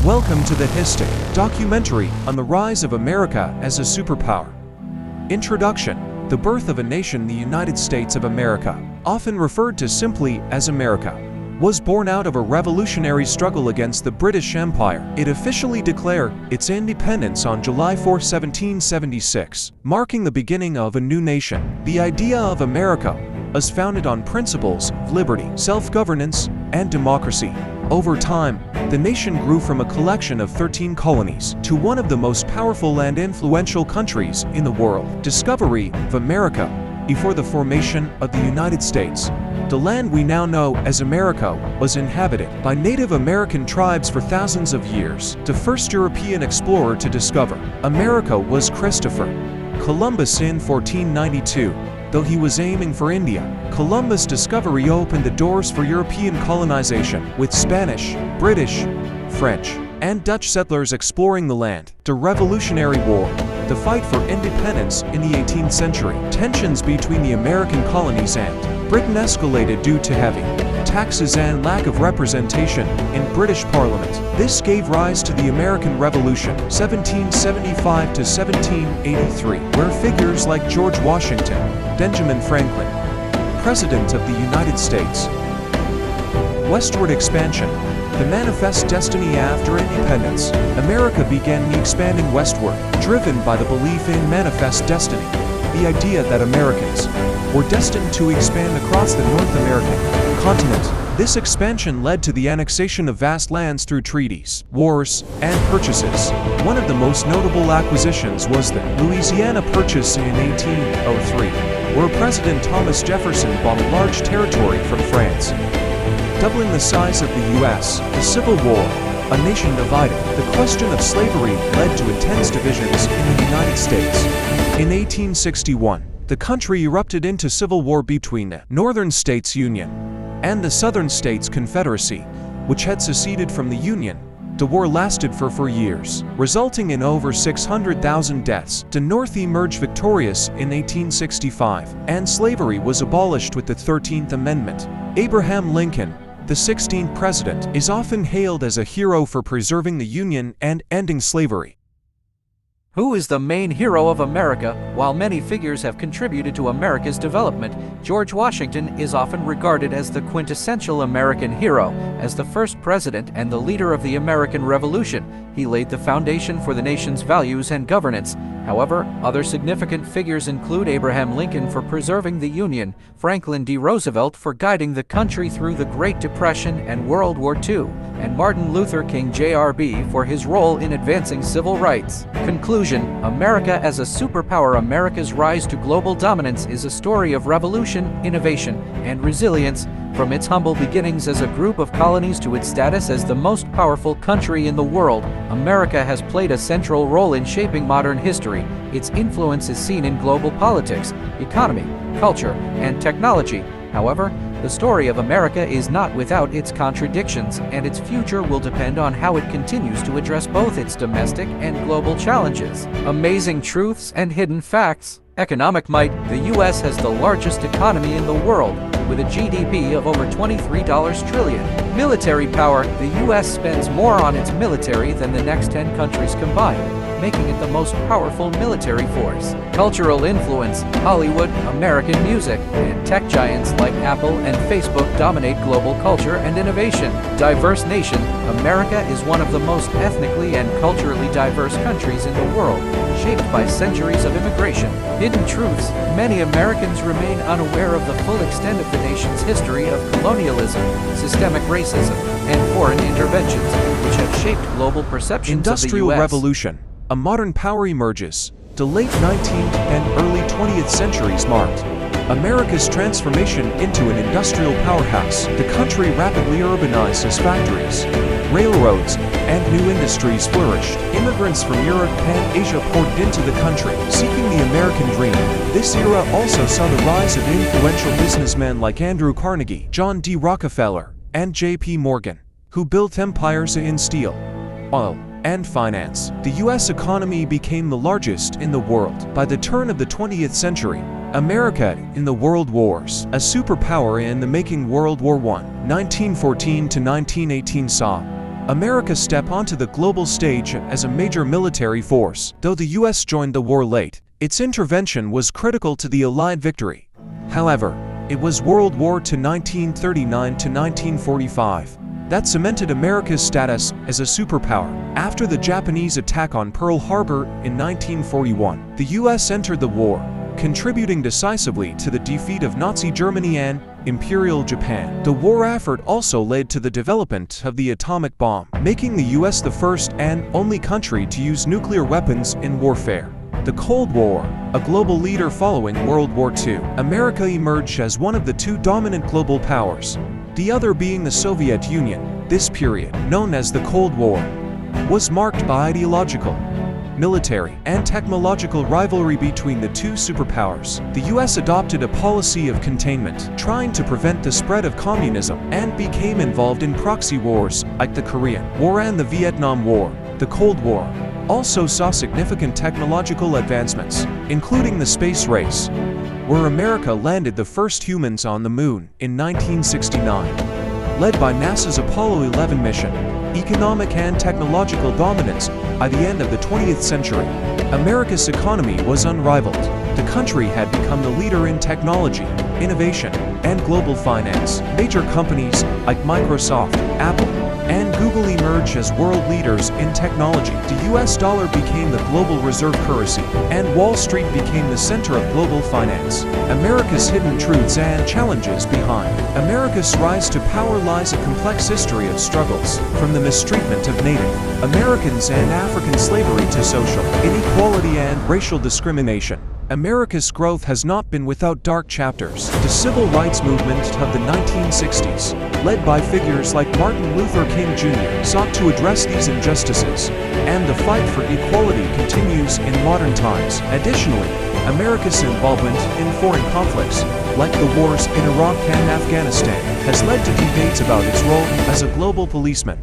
Welcome to the Histic documentary on the rise of America as a superpower. Introduction: the birth of a nation, the United States of America, often referred to simply as America, was born out of a revolutionary struggle against the British Empire. It officially declared its independence on July 4, 1776, marking the beginning of a new nation. The idea of America is founded on principles of liberty, self-governance, and democracy. Over time, the nation grew from a collection of 13 colonies to one of the most powerful and influential countries in the world. Discovery of America: before the formation of the United States, the land we now know as America was inhabited by Native American tribes for thousands of years. The first European explorer to discover America was Christopher Columbus in 1492. Though he was aiming for India, Columbus' discovery opened the doors for European colonization, with Spanish, British, French, and Dutch settlers exploring the land. The Revolutionary War: the fight for independence in the 18th century. Tensions between the American colonies and Britain escalated due to heavy taxes and lack of representation in British Parliament. This gave rise to the American Revolution, 1775 to 1783, where figures like George Washington, Benjamin Franklin, President of the United States. Westward expansion: the manifest destiny after independence, America began expanding westward, driven by the belief in manifest destiny, the idea that Americans were destined to expand across the North American continent. This expansion led to the annexation of vast lands through treaties, wars, and purchases. One of the most notable acquisitions was the Louisiana Purchase in 1803, where President Thomas Jefferson bought a large territory from France, doubling the size of the U.S. The Civil War: a nation divided. The question of slavery led to intense divisions in the United States. In 1861, the country erupted into civil war between the Northern States Union and the Southern States Confederacy, which had seceded from the Union. The war lasted for 4 years, resulting in over 600,000 deaths. The North emerged victorious in 1865, and slavery was abolished with the 13th Amendment. Abraham Lincoln, the 16th president, is often hailed as a hero for preserving the Union and ending slavery. Who is the main hero of America? While many figures have contributed to America's development, George Washington is often regarded as the quintessential American hero. As the first president and the leader of the American Revolution, he laid the foundation for the nation's values and governance. However, other significant figures include Abraham Lincoln for preserving the Union, Franklin D. Roosevelt for guiding the country through the Great Depression and World War II, and Martin Luther King Jr. for his role in advancing civil rights. Conclusion: America as a superpower. America's rise to global dominance is a story of revolution, innovation, and resilience. From its humble beginnings as a group of colonies to its status as the most powerful country in the world, America has played a central role in shaping modern history. Its influence is seen in global politics, economy, culture, and technology. However, the story of America is not without its contradictions, and its future will depend on how it continues to address both its domestic and global challenges. Amazing truths and hidden facts. Economic might: the U.S. has the largest economy in the world, with a GDP of over $23 trillion. Military power: the U.S. spends more on its military than the next 10 countries combined, making it the most powerful military force. Cultural influence: Hollywood, American music, and tech giants like Apple and Facebook dominate global culture and innovation. Diverse nation: America is one of the most ethnically and culturally diverse countries in the world, shaped by centuries of immigration. Hidden truths: many Americans remain unaware of the full extent of the nation's history of colonialism, systemic racism, and foreign interventions, which have shaped global perceptions of the U.S. Industrial Revolution: a modern power emerges. The late 19th and early 20th centuries marked America's transformation into an industrial powerhouse. The country rapidly urbanized as factories, railroads, and new industries flourished. Immigrants from Europe and Asia poured into the country, seeking the American dream. This era also saw the rise of influential businessmen like Andrew Carnegie, John D. Rockefeller, and J.P. Morgan, who built empires in steel, oil, and finance. The U.S. economy became the largest in the world. By the turn of the 20th century, America in the World Wars: a superpower in the making. World War I, 1914 to 1918 saw America step onto the global stage as a major military force. Though the US joined the war late, its intervention was critical to the Allied victory. However, it was World War II 1939 to 1945 that cemented America's status as a superpower. After the Japanese attack on Pearl Harbor in 1941, the US entered the war, contributing decisively to the defeat of Nazi Germany and Imperial Japan. The war effort also led to the development of the atomic bomb, making the US the first and only country to use nuclear weapons in warfare. The Cold War, a global leader following World War II, America emerged as one of the two dominant global powers, the other being the Soviet Union. This period, known as the Cold War, was marked by ideological, military, and technological rivalry between the two superpowers. The US adopted a policy of containment, trying to prevent the spread of communism, and became involved in proxy wars like the Korean War and the Vietnam War. The Cold War also saw significant technological advancements, including the space race, where America landed the first humans on the moon in 1969. Led by NASA's Apollo 11 mission, economic and technological dominance. By the end of the 20th century, America's economy was unrivaled. The country had become the leader in technology, innovation, and global finance. Major companies like Microsoft, Apple, and Google emerged as world leaders in technology. The US dollar became the global reserve currency, and Wall Street became the center of global finance. America's hidden truths and challenges behind America's rise to power lies a complex history of struggles, from the mistreatment of Native Americans and African slavery to social inequality and racial discrimination. America's growth has not been without dark chapters. The civil rights movement of the 1960s, led by figures like Martin Luther King Jr., sought to address these injustices, and the fight for equality continues in modern times. Additionally, America's involvement in foreign conflicts, like the wars in Iraq and Afghanistan, has led to debates about its role as a global policeman.